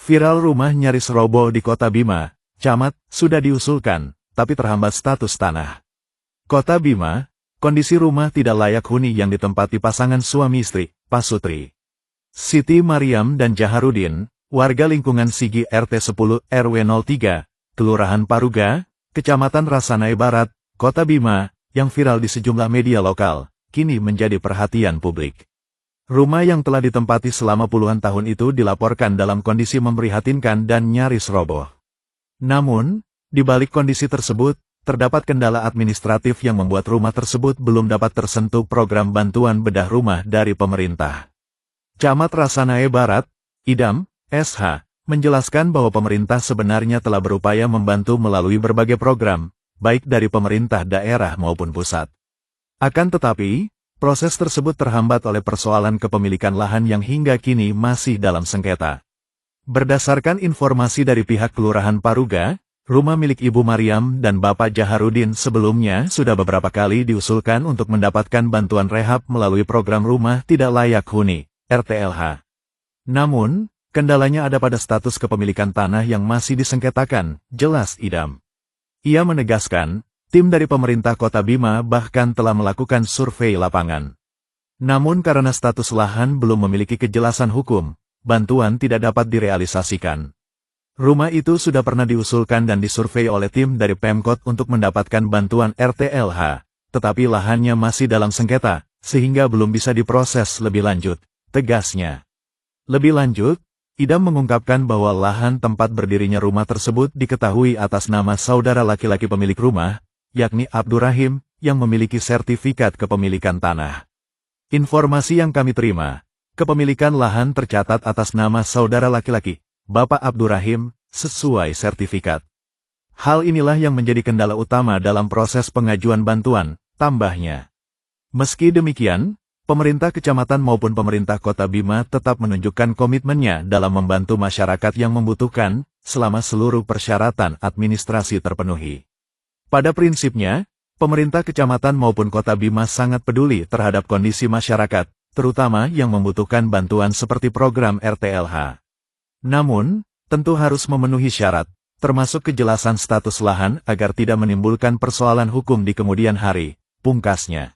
Viral rumah nyaris roboh di Kota Bima, Camat, sudah diusulkan, tapi terhambat status tanah. Kota Bima, kondisi rumah tidak layak huni yang ditempati pasangan suami istri, Pasutri Siti Mariam dan Jaharudin, warga lingkungan Sigi RT 10 RW 03, Kelurahan Paruga, Kecamatan Rasanai Barat, Kota Bima, yang viral di sejumlah media lokal, kini menjadi perhatian publik. Rumah yang telah ditempati selama puluhan tahun itu dilaporkan dalam kondisi memprihatinkan dan nyaris roboh. Namun, di balik kondisi tersebut, terdapat kendala administratif yang membuat rumah tersebut belum dapat tersentuh program bantuan bedah rumah dari pemerintah. Camat Rasanai Barat, Idam, SH, menjelaskan bahwa pemerintah sebenarnya telah berupaya membantu melalui berbagai program, baik dari pemerintah daerah maupun pusat. Akan tetapi, proses tersebut terhambat oleh persoalan kepemilikan lahan yang hingga kini masih dalam sengketa. Berdasarkan informasi dari pihak Kelurahan Paruga, rumah milik Ibu Mariam dan Bapak Jaharudin sebelumnya sudah beberapa kali diusulkan untuk mendapatkan bantuan rehab melalui program rumah tidak layak huni, RTLH. Namun, kendalanya ada pada status kepemilikan tanah yang masih disengketakan, jelas Idam. Ia menegaskan, tim dari pemerintah Kota Bima bahkan telah melakukan survei lapangan. Namun karena status lahan belum memiliki kejelasan hukum, bantuan tidak dapat direalisasikan. Rumah itu sudah pernah diusulkan dan disurvei oleh tim dari Pemkot untuk mendapatkan bantuan RTLH, tetapi lahannya masih dalam sengketa, sehingga belum bisa diproses lebih lanjut, tegasnya. Lebih lanjut, Idam mengungkapkan bahwa lahan tempat berdirinya rumah tersebut diketahui atas nama saudara laki-laki pemilik rumah, yakni Abdurrahim, yang memiliki sertifikat kepemilikan tanah. Informasi yang kami terima, kepemilikan lahan tercatat atas nama saudara laki-laki, Bapak Abdurrahim, sesuai sertifikat. Hal inilah yang menjadi kendala utama dalam proses pengajuan bantuan, tambahnya. Meski demikian, pemerintah kecamatan maupun pemerintah Kota Bima tetap menunjukkan komitmennya dalam membantu masyarakat yang membutuhkan, selama seluruh persyaratan administrasi terpenuhi. Pada prinsipnya, pemerintah kecamatan maupun Kota Bima sangat peduli terhadap kondisi masyarakat, terutama yang membutuhkan bantuan seperti program RTLH. Namun, tentu harus memenuhi syarat, termasuk kejelasan status lahan agar tidak menimbulkan persoalan hukum di kemudian hari, pungkasnya.